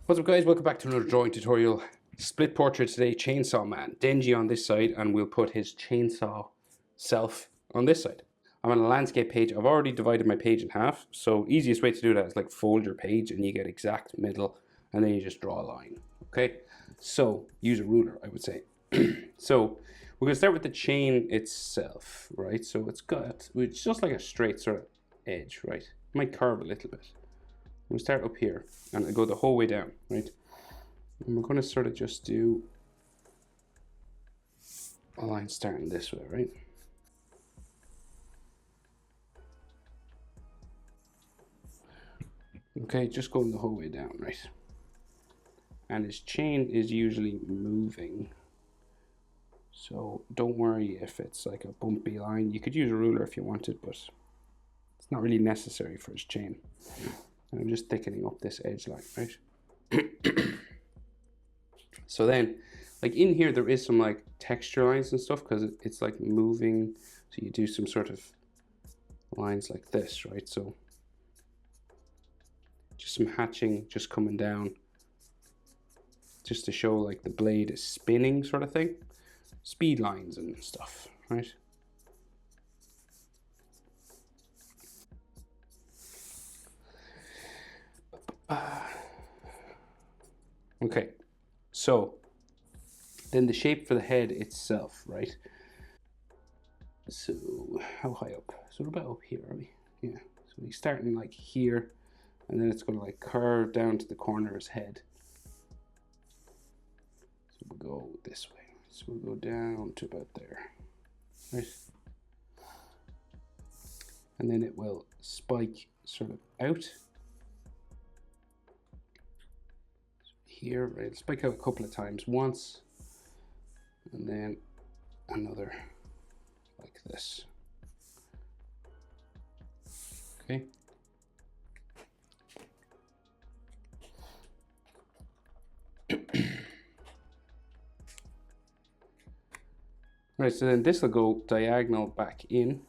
What's up guys, welcome back to another drawing tutorial. Split portrait today, Chainsaw Man. Denji on this side, and we'll put his chainsaw self on this side. I'm on a landscape page. I've already divided my page in half, so easiest way to do that is like fold your page and you get exact middle, and then you just draw a line. Okay, so use a ruler, I would say. So we're gonna start with the chain itself, right? So it's just like a straight sort of edge, right? It might curve a little bit. We start up here and go the whole way down, right? And we're going to sort of just do a line starting this way, right? Okay, just going the whole way down, right? And his chain is usually moving, so don't worry if it's like a bumpy line. You could use a ruler if you wanted, but it's not really necessary for his chain. And I'm just thickening up this edge line, right? So then, like in here, there is some like texture lines and stuff because it's like moving. So you do some sort of lines like this, right? So just some hatching just coming down just to show like the blade is spinning sort of thing. Speed lines and stuff, right? Okay, so then the shape for the head itself, right? So how high up? So we're about up here, are we? Yeah, so we're starting like here, and then it's going to like curve down to the corner of his head. So we'll go this way. So we'll go down to about there, right? And then it will spike sort of out here, right? It'll spike out a couple of times, once, and then another like this. Okay. Right, so then this will go diagonal back in.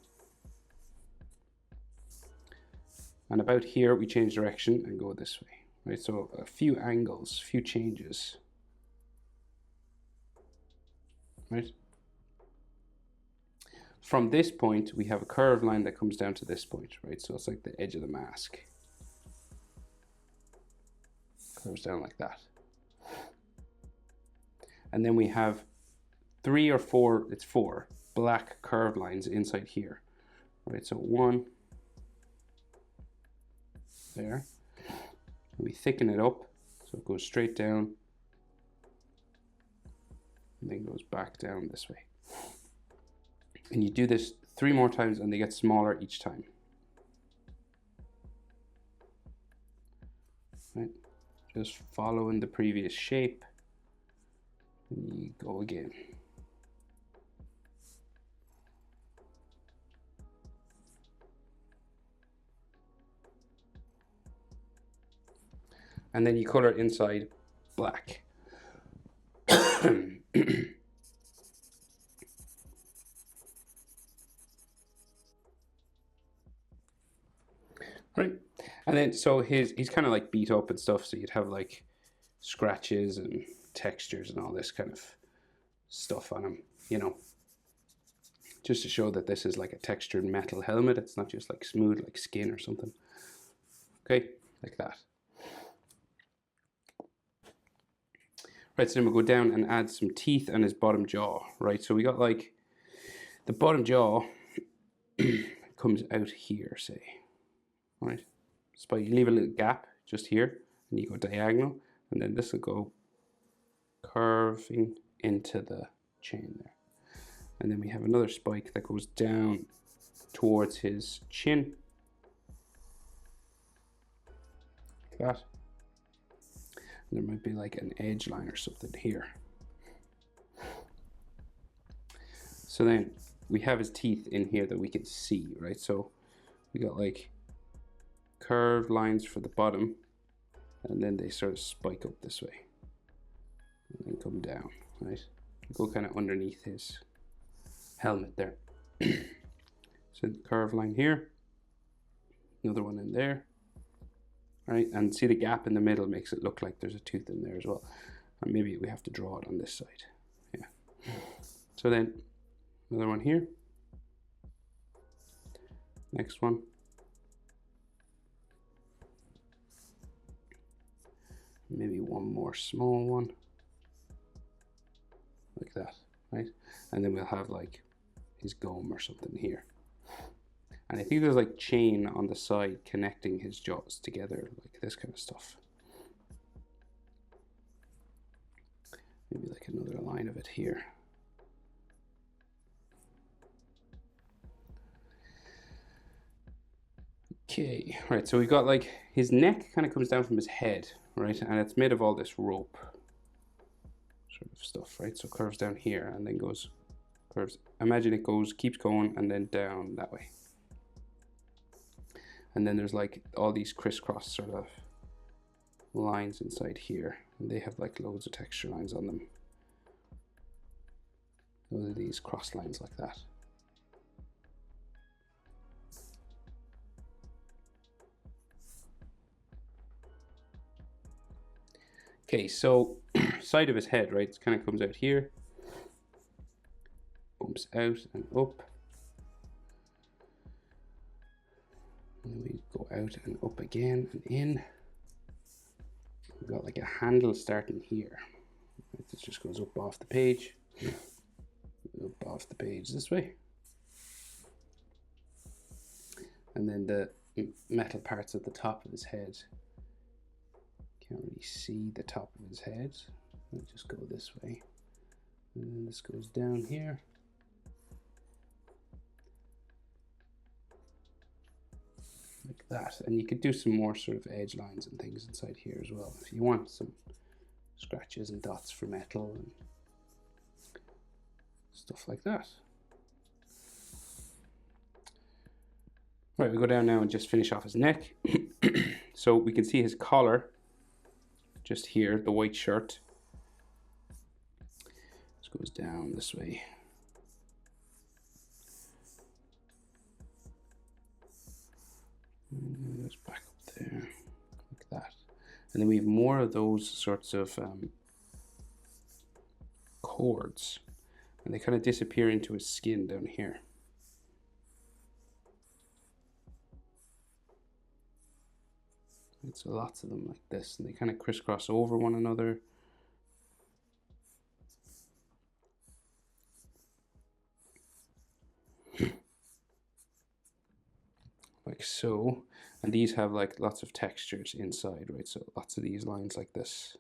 And about here, we change direction and go this way. Right, so a few angles, a few changes. Right? From this point, we have a curved line that comes down to this point, right? So it's like the edge of the mask. Curves down like that. And then we have four black curved lines inside here. Right, so one there. And we thicken it up so it goes straight down and then goes back down this way. And you do this 3 more times and they get smaller each time. Right? Just following the previous shape. And you go again. And then you color inside black. Right, and then so he's kind of like beat up and stuff, so you'd have like scratches and textures and all this kind of stuff on him, you know, just to show that this is like a textured metal helmet. It's not just like smooth like skin or something. Okay, like that. Right, so then we'll go down and add some teeth and his bottom jaw, right? So we got like the bottom jaw comes out here, say, right? So you leave a little gap just here and you go diagonal, and then this will go curving into the chain there. And then we have another spike that goes down towards his chin, like that. And there might be like an edge line or something here. So then we have his teeth in here that we can see, right? So we got like curved lines for the bottom, and then they sort of spike up this way and then come down, right? Go kind of underneath his helmet there. So the curved line here, another one in there, right? And see the gap in the middle makes it look like there's a tooth in there as well. And maybe we have to draw it on this side. Yeah. So then another one here. Next one. Maybe one more small one. Like that, right? And then we'll have like his gum or something here. And I think there's like chain on the side connecting his jaws together, like this kind of stuff. Maybe like another line of it here. Okay, right, so we got like his neck kind of comes down from his head, right? And it's made of all this rope sort of stuff, right? So it curves down here and then goes, curves. Imagine it goes, keeps going and then down that way. And then there's like all these crisscross sort of lines inside here. And they have like loads of texture lines on them. Those are these cross lines like that. Okay, so side of his head, right? It kind of comes out here, bumps out and up. And then we go out and up again and in. We've got like a handle starting here. This just goes up off the page, up off the page this way. And then the metal parts at the top of his head. Can't really see the top of his head. We'll just go this way. And then this goes down here. Like that. And you could do some more sort of edge lines and things inside here as well if you want some scratches and dots for metal and stuff like that. Right, we go down now and just finish off his neck. So we can see his collar just here, the white shirt. This goes down this way. And it goes back up there, like that. And then we have more of those sorts of cords. And they kind of disappear into his skin down here. So lots of them like this, and they kind of crisscross over one another. Like so. And these have like lots of textures inside, right? So lots of these lines like this.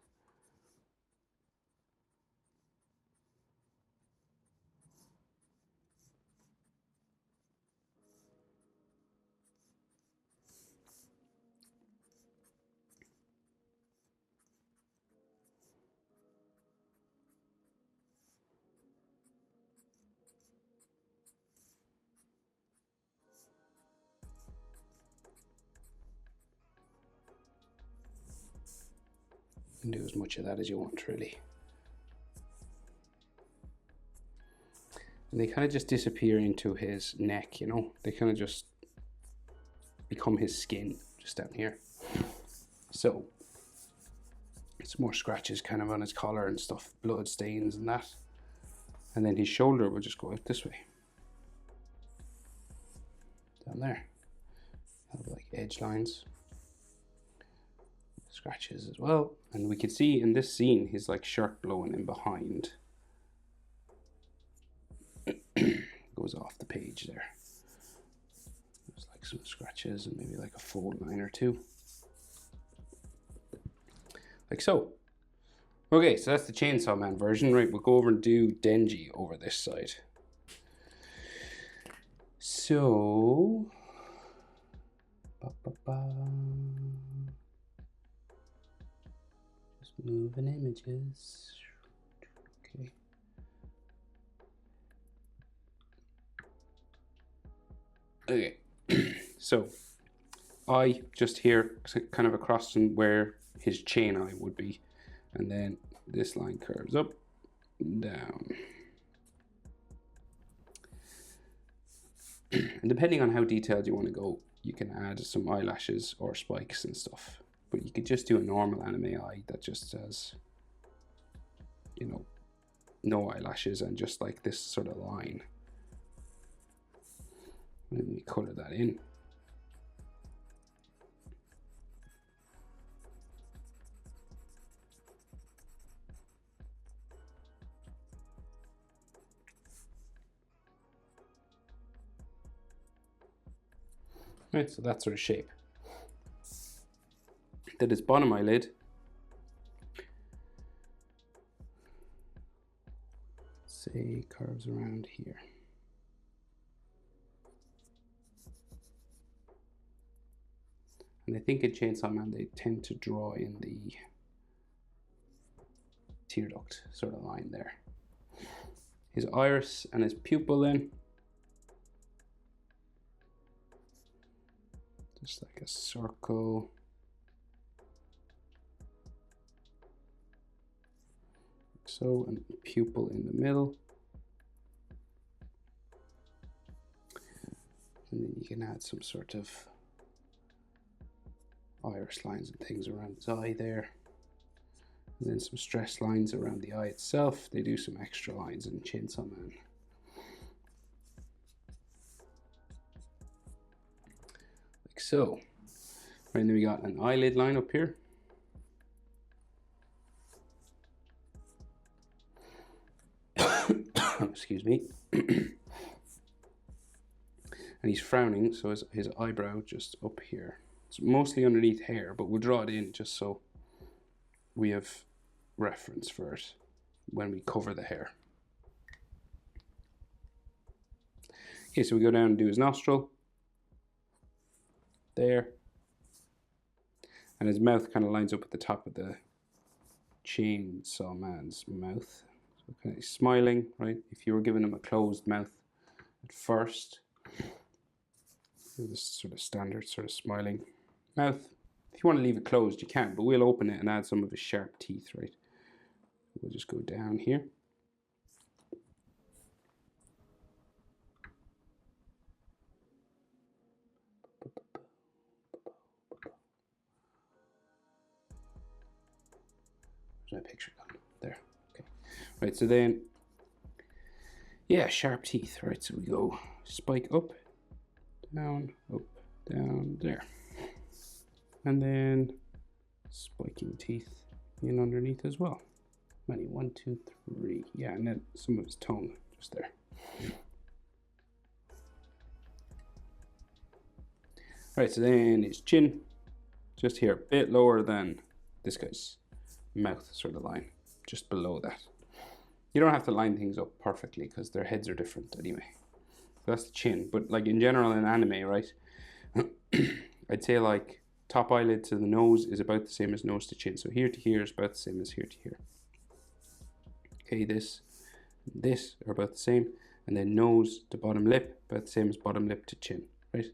You can do as much of that as you want, really. And they kind of just disappear into his neck, you know? They kind of just become his skin just down here. So some more scratches kind of on his collar and stuff, blood stains and that. And then his shoulder will just go out this way. Down there. Have like edge lines. Scratches as well. And we can see in this scene his like shirt blowing in behind. Goes off the page there. There's like some scratches and maybe like a fold line or two. Like so. Okay, so that's the Chainsaw Man version, right? We'll go over and do Denji over this side. So, just moving images. Okay. Okay. So, eye just here, kind of across from where his chain eye would be. And then this line curves up and down. And depending on how detailed you want to go, you can add some eyelashes or spikes and stuff. But you could just do a normal anime eye that just says, you know, no eyelashes and just like this sort of line. And then you color that in. Right, so that sort of shape. Then his bottom eyelid, say, curves around here. And I think in Chainsaw Man they tend to draw in the tear duct sort of line there. His iris and his pupil then, just like a circle. Like so, and pupil in the middle. And then you can add some sort of iris lines and things around his eye there. And then some stress lines around the eye itself. They do some extra lines in Chainsaw Man. Like so. Right, and then we got an eyelid line up here. Excuse me. And he's frowning, so his eyebrow just up here. It's mostly underneath hair, but we'll draw it in just so we have reference for it when we cover the hair. Okay, so we go down and do his nostril. There. And his mouth kind of lines up at the top of the Chainsaw Man's mouth. So kind of smiling, right? If you were giving him a closed mouth at first, this sort of standard sort of smiling mouth. If you want to leave it closed, you can, but we'll open it and add some of his sharp teeth, right? We'll just go down here. Where's my picture gone? There. Okay. Right, so then, yeah, sharp teeth, right? So we go spike up, down, there. And then spiking teeth in underneath as well. Many, 1, 2, 3. Yeah, and then some of his tongue just there. Alright, so then his chin, just here, a bit lower than this guy's mouth sort of line, just below that. You don't have to line things up perfectly because their heads are different anyway. So that's the chin, but like in general in anime, right? I'd say like top eyelid to the nose is about the same as nose to chin. So here to here is about the same as here to here. Okay, this are about the same. And then nose to bottom lip, about the same as bottom lip to chin, right?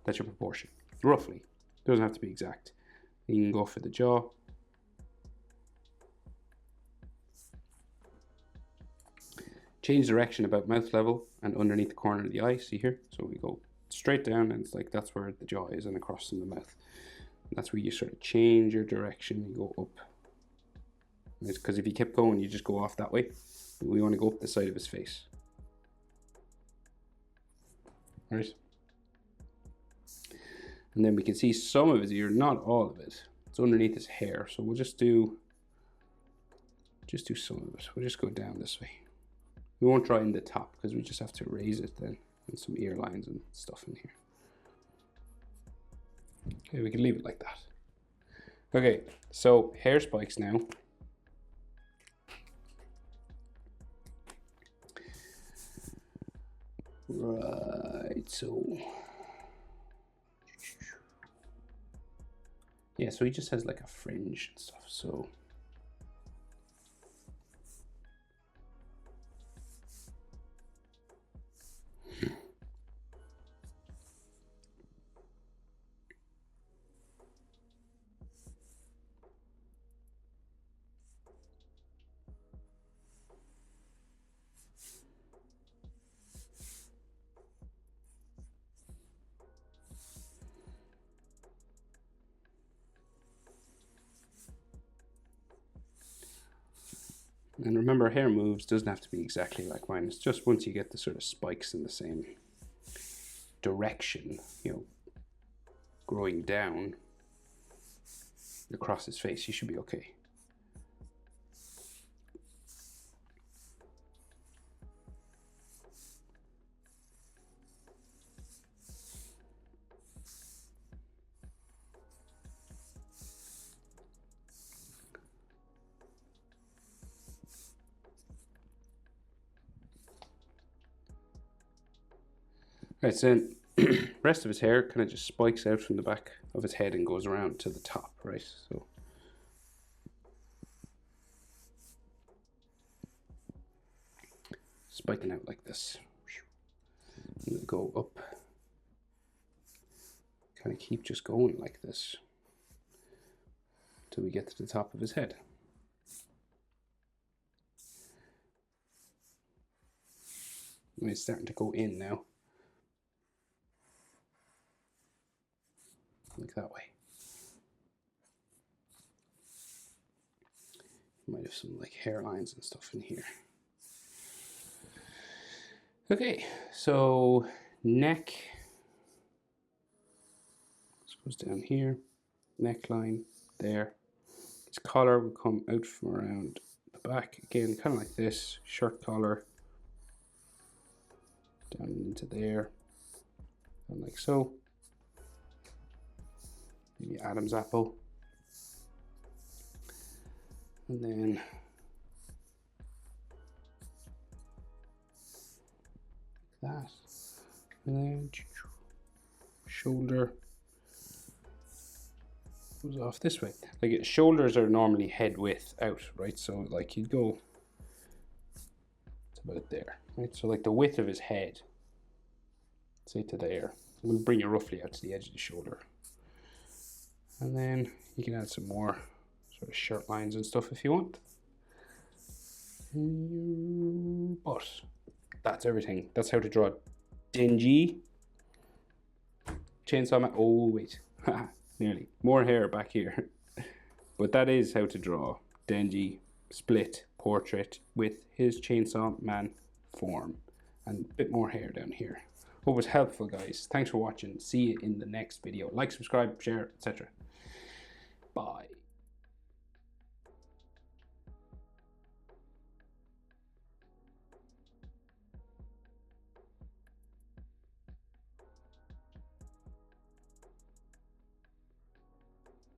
That's your proportion, roughly. Doesn't have to be exact. You can go for the jaw. Change direction about mouth level and underneath the corner of the eye, see here? So we go straight down and it's like that's where the jaw is and across from the mouth. And that's where you sort of change your direction, you go up. Because if you kept going, you just go off that way. We want to go up the side of his face. Right? And then we can see some of his ear, not all of it. It's underneath his hair. So we'll just do some of it. We'll just go down this way. We won't draw in the top because we just have to raise it then. And some ear lines and stuff in here. Okay, we can leave it like that. Okay, so hair spikes now. Right, so yeah, so he just has like a fringe and stuff, so And remember, hair moves, doesn't have to be exactly like mine. It's just once you get the sort of spikes in the same direction, you know, growing down across his face, you should be okay. Right, so then rest of his hair kind of just spikes out from the back of his head and goes around to the top, right? So spiking out like this. And then go up. Kind of keep just going like this till we get to the top of his head. And it's starting to go in now. Like that way. Might have some like hairlines and stuff in here. Okay, so neck. This goes down here. Neckline there. His collar will come out from around the back again, kind of like this. Shirt collar down into there, and like so. Maybe Adam's apple, and then that, and then shoulder goes off this way. Like shoulders are normally head width out, right? So like you'd go, it's about there, right? So like the width of his head, say to there, we'll bring it roughly out to the edge of the shoulder. And then you can add some more sort of shirt lines and stuff if you want. But that's everything. That's how to draw Denji. Chainsaw Man. Oh, wait. Nearly. More hair back here. But that is how to draw Denji split portrait with his Chainsaw Man form. And a bit more hair down here. Hope it was helpful, guys. Thanks for watching. See you in the next video. Like, subscribe, share, etc.